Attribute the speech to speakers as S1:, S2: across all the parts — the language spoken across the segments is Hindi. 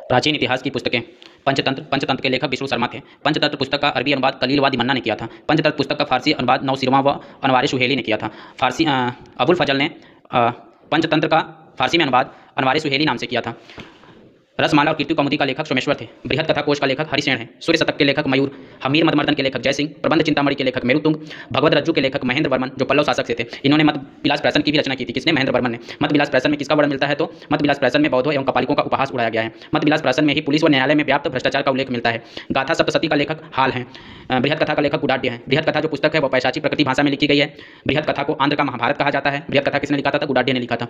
S1: प्राचीन इतिहास की पुस्तकें। पंचतंत्र के लेखक विष्णु शर्मा थे। पंचतंत्र पुस्तक का अरबी अनुवाद कलील व दिमन्ना ने किया था। पंचतंत्र पुस्तक का फारसी अनुवाद नौसिरवां व अनवारे सुहेली ने किया था। फारसी अबुल फजल ने पंचतंत्र का फारसी में अनुवाद अनवारे सुहेली नाम से किया था। रसमाला और कीर्ति कौमुदी का लेखक सोमेश्वर थे। बृहद कथा कोश का लेखक हरिसेन है। सूर्य शतक के लेखक मयूर, हमीर मदमर्दन के लेखक जयसिंह, प्रबंध चिंतामणि के लेखक मेरुतुंग, भगवत रज्जु के लेखक महेंद्र वर्मन जो पल्लव शासक से थे। इन्होंने मत विलास प्रैसन की भी रचना की थी। किसने? महेंद्र वर्मन ने। मत विलास प्रैसन में किसका वर्णन मिलता है? तो मत विलास प्रैसन में बौद्धों एवं कपालिकों का उपहास उड़ाया गया है। मत विलास प्रैसन में ही पुलिस व न्यायालय में व्याप्त भ्रष्टाचार का उल्लेख मिलता है। गाथा सप्तशती का लेखक हाल है। बृहद कथा का लेखक गुडाढ्य है। बृहद कथा जो पुस्तक है वो पैशाची प्रकृति भाषा में लिखी गई है। बृहद कथा को आंध्र का महाभारत कहा जाता है। बृहद कथा किसने लिखा था? गुडाढ्य ने लिखा था।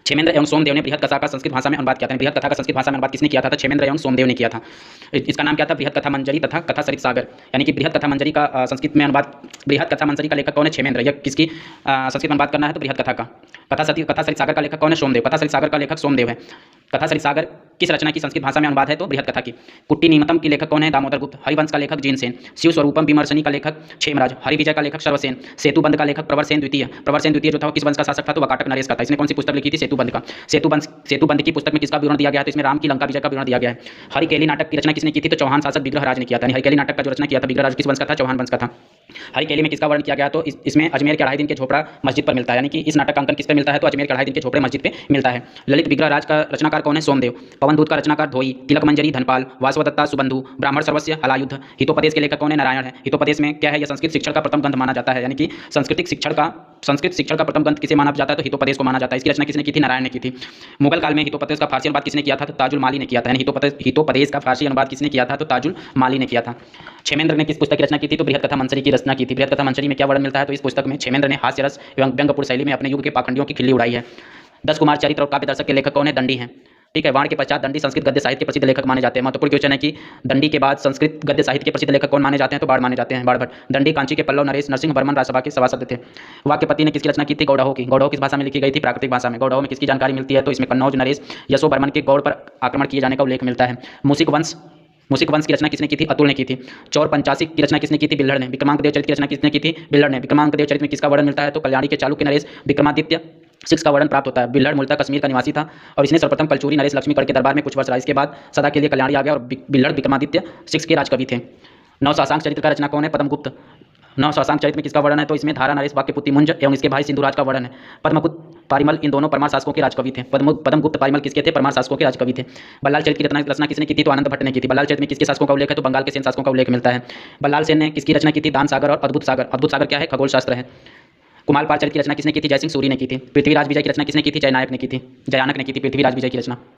S1: क्षेमेंद्र एवं सोमदेव ने बृहद कथा का संस्कृत भाषा में अनुवाद किया था। बृहद कथा का संस्कृत भाषा में अनुवाद किसने किया था? क्षेमेंद्र एवं सोमदेव ने किया था। इसका नाम क्या था? बृहद कथा मंजरी तथा कथा सरित सागर, यानी कि बृहद कथा मंजरी का संस्कृत में अनुवाद। बृहद कथा मंजरी का लेखक कौन है? क्षेमेंद्र। यह किसकी संस्कृत में अनुवाद करना है? तो बृहद कथा का। कथा सरित सागर का लेखक कौन है? सोमदेव। कथा सरित सागर का लेखक सोमदेव है। कथा सरित सागर किस रचना की संस्कृत भाषा में अनुवाद है? तो बृहद कथा की। कुट्टी निमतम की लेखक कौन है? दामोदर गुप्त। हरिवंश का लेखक जिनसेन। शिव स्वरूपम विमर्शनी का लेखक क्षेमराज। हरिविजय का लेखक सर्वसेन। सेतुबंध का लेखक प्रवरसेन द्वितीय। प्रवरसेन द्वितीय जो था वो किस वंश का शासक था? तो वाकाटक नरेश का था। इसने कौन सी पुस्तक लिखी थी? सेतुबंध का। सेतुबंध की पुस्तक में किसका विवरण दिया गया? तो इसमें राम की लंका विजय का विवरण दिया गया है। हरिकेली नाटक की रचना किसने की थी? तो चौहान शासक विग्रहराज ने किया था। हरिकेली नाटक का जो रचना किया था विग्रहराज किस वंश का था? चौहान वंश का था। हरिकेली में किसका वर्णन किया गया? तो इसमें अजमेर के 2.5 दिन के झोपड़ा मस्जिद पर मिलता है, यानी कि इस नाटक का अंकन किस पे मिलता है? तो अजमेर के 2.5 दिन के झोपड़े मस्जिद पे मिलता है। ललित विग्रहराज का रचनाकार कौन है? सोमदेव। पवनदूत का रचनाकार धोई। तिलक मंजरी धनपाल। वासवदत्ता सुबंधु। ब्राह्मण सर्वस्व हलायुद्ध। हितोपदेश के लेखक कौन है? नारायण है। हितोपदेश में क्या है? यह संस्कृत शिक्षण का प्रथम ग्रंथ माना जाता है, यानी कि संस्कृत शिक्षण का प्रथम ग्रंथ किसे माना जाता है? तो हितोपदेश को माना जाता है। इसकी रचना किसने की थी? नारायण ने की थी। मुगल काल में हितोपदेश का फारसी अनुवाद किसने किया था? तो ताजुल माली ने किया था। यानी हितोपदेश का फारसी अनुवाद किसने किया था? तो ताजुल माली ने किया था। क्षेमेंद्र ने किस पुस्तक की रचना की थी? तो बृहद कथा मंजरी की रचना की थी। बृहद कथा मंजरी में क्या वर्णन मिलता है? तो इस पुस्तक में क्षेमेंद्र ने हास्य रस एवं व्यंग्यपूर्ण शैली में अपने युग के पाखंडियों की खिल्ली उड़ाई है। 10 कुमार चरित्र और काव्य दर्शक के लेखक कौन है? दंडी हैं। ठीक है। वाण के पश्चात दंडी संस्कृत गद्य साहित्य के प्रसिद्ध लेखक माने जाते हैं। महत्वपूर्ण क्वेश्चन है कि दंडी के बाद संस्कृत गद्य साहित्य के प्रसिद्ध लेखक कौन माने जाते हैं? तो बाण माने जाते हैं। बाणभट्ट। दंडी कांची के पल्लव नरेश नरसिंह वर्मन राज्यसभा के सभासद थे। वाक्यपति ने किसकी रचना की थी? गौड़हों की। गौड़हों किस भाषा में लिखी गई थी? प्राकृतिक भाषा में। गौड़हों में किसकी जानकारी मिलती है? तो इसमें कन्नौज नरेश यशो वर्मन के गौड़ पर आक्रमण किए जाने का उल्लेख मिलता है। मूसिक वंश की रचना किसने की थी? अतुल ने की थी। चौर पंचासिक की रचना किसने की थी? बिल्हड़ ने। विक्रमांक देव चरित्र की रचना किसने की थी? बिल्हड़ ने। विक्रमांक देव चरित्र में किसका वर्णन मिलता है? तो कल्याणी के चालुक्य नरेश विक्रमादित्य 6 का वर्णन प्राप्त होता है। बिल्हड़ मूलतः कश्मीर का निवासी था और इसने सर्वप्रथम कलचूरी नरेश लक्ष्मीगढ़ के दरबार में कुछ वर्ष रहा। इसके बाद सदा के लिए कल्याणी आ गया और बिल्हड़ विक्रमादित्य 6 के राजकवि थे। नवशासांक चरित्र का रचना कौन है? पद्मगुप्त। नवशासांक चरित्र में किसका वर्णन है? तो इसमें धारा नरेश वाक्यपुत्री मुंज एवं इसके भाई सिंधुराज का वर्णन है। पद्मगुप्त पारिमल इन दोनों परमार शासकों के राजकवि थे। पद्मगुप्त पारिमल किसके थे? परमार शासकों के राजकवि थे। बल्लाल चरित्र की रचना किसने की थी? तो आनंद भट्ट ने की थी। बल्लाल चरित्र में किसके शासकों का उल्लेख है? तो बंगाल के सेन शासकों का उल्लेख मिलता है। बल्लाल सेन ने किसकी रचना की थी? दान सागर और अद्भुत सागर। अद्भुत सागर क्या है? खगोल शास्त्र है। कुमारपाल चरित्र की रचना किसने की थी? जयसिंह सूरी ने की थी। पृथ्वीराज विजय की रचना किसने की थी? जयनायक ने की थी। पृथ्वीराज विजय की रचना।